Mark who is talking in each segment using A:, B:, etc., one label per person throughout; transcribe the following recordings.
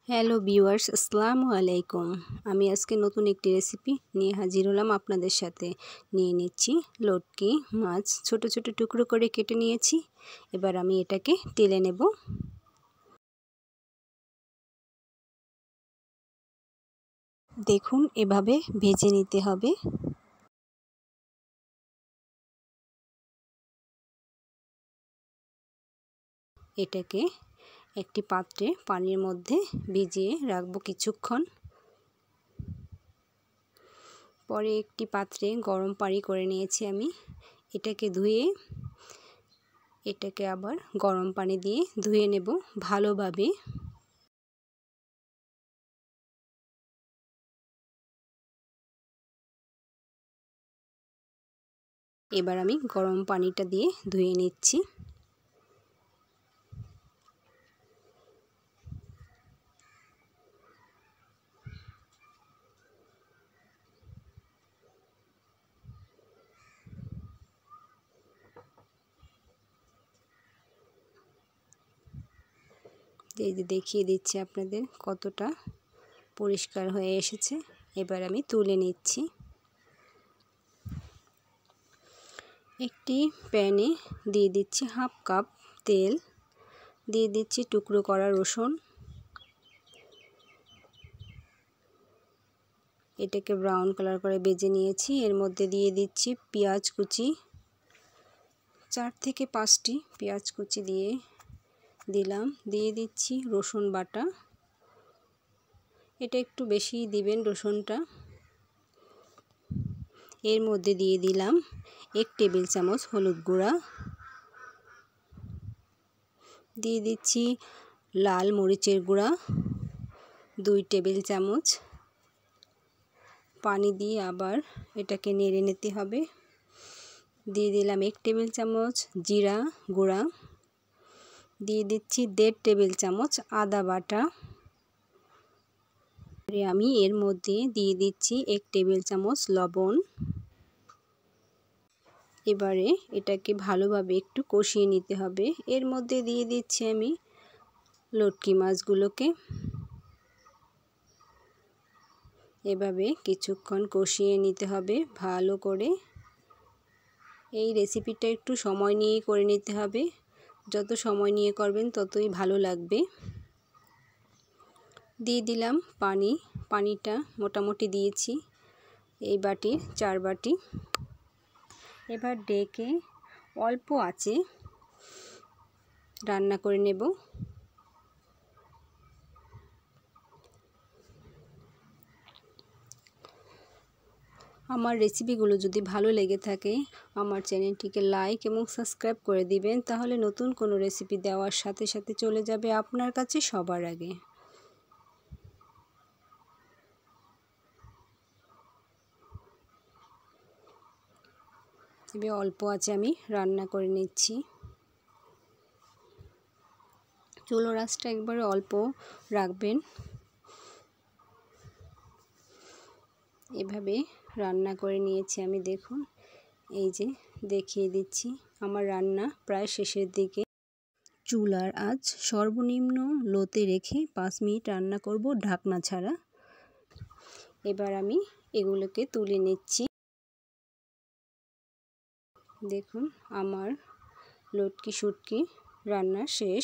A: Hello viewers, আসসালামু আলাইকুম। আমি আজকে নতুন একটি রেসিপি নিয়ে হাজির হলাম আপনাদের সাথে। নিয়ে নিচ্ছি লটকি মাছ, ছোট ছোট টুকরো করে কেটে নিয়েছি। এবার আমি এটাকে তেলে নেব। দেখুন, এভাবে ভেজে নিতে হবে। এটাকে একটি পাত্রে পানির মধ্যে ভিজিয়ে রাখবো কিছুক্ষণ। পরে একটি পাত্রে গরম পানি করে নিয়েছি আমি। এটাকে আবার গরম পানি দিয়ে ধুয়ে নেব ভালোভাবে। এবার আমি গরম পানিটা দিয়ে ধুয়ে নিচ্ছি। এই যে দেখিয়ে দিচ্ছি আপনাদের কতটা পরিষ্কার হয়ে এসেছে। এবার আমি তুলে নিচ্ছি। একটি প্যানে দিয়ে দিচ্ছি হাফ কাপ তেল, দিয়ে দিচ্ছি টুকরো করা রসুন। এটাকে ব্রাউন কালার করে ভেজে নিয়েছি। এর মধ্যে দিয়ে দিচ্ছি পেঁয়াজ কুচি, 4 থেকে 5টি পেঁয়াজ কুচি দিয়ে দিচ্ছি রসুন বাটা। এটা একটু বেশি দিবেন রসুনটা। এর মধ্যে দিয়ে দিলাম 1 টেবিল চামচ হলুদ গুঁড়া, দিয়ে দিচ্ছি লাল মরিচের গুঁড়া 2 টেবিল চামচ। পানি দিয়ে আবার এটাকে নেড়ে নিতে হবে। দিয়ে দিলাম 1 টেবিল চামচ জিরা গুঁড়া, দিয়ে দিচ্ছি 1.5 টেবিল চামচ আদা বাটা। আমি এর মধ্যে দিয়ে দিচ্ছি 1 টেবিল চামচ লবণ। এবারে এটাকে ভালোভাবে একটু কষিয়ে নিতে হবে। এর মধ্যে দিয়ে দিচ্ছি আমি লটকি মাছগুলোকে। এভাবে কিছুক্ষণ কষিয়ে নিতে হবে ভালো করে। এই রেসিপিটা একটু সময় নিয়ে করে নিতে হবে। যত সময় নিয়ে করবেন ততই ভালো লাগবে। দিয়ে দিলাম পানিটা মোটামুটি দিয়েছি এই বাটির 4 বাটি। এবার ডেকে অল্প আঁচে রান্না করে নেব। আমার রেসিপিগুলো যদি ভালো লেগে থাকে আমার চ্যানেলটিকে লাইক এবং সাবস্ক্রাইব করে দিবেন, তাহলে নতুন কোনো রেসিপি দেওয়ার সাথে সাথে চলে যাবে আপনার কাছে সবার আগে। তবে অল্প আছে আমি রান্না করে নিচ্ছি। চুলার আঁচটা একবারে অল্প রাখবেন। এভাবে রান্না করে নিয়েছি আমি। দেখুন, এই যে দেখিয়ে দিচ্ছি আমার রান্না প্রায় শেষের দিকে। চুলার আঁচ সর্বনিম্ন লোতে রেখে 5 মিনিট রান্না করব ঢাকনা ছাড়া। এবার আমি এগুলোকে তুলে নিচ্ছি। দেখুন, আমার লটকি শুটকি রান্না শেষ।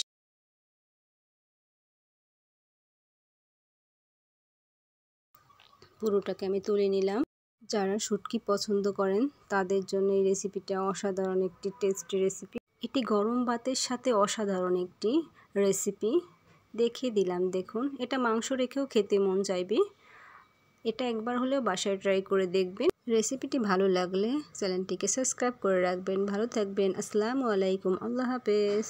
A: পুরোটাকে আমি তুলে নিলাম। যারা শুটকি পছন্দ করেন তাদের জন্য এই রেসিপিটা অসাধারণ একটি টেস্টি রেসিপি। এটি গরম ভাতের সাথে অসাধারণ একটি রেসিপি দেখিয়ে দিলাম। দেখুন, এটা মাংস রেখেও খেতে মন চাইবে। এটা একবার হলেও বাসায় ট্রাই করে দেখবেন। রেসিপিটি ভালো লাগলে চ্যানেলটিকে সাবস্ক্রাইব করে রাখবেন। ভালো থাকবেন। আসসালামু আলাইকুম। আল্লাহ হাফেজ।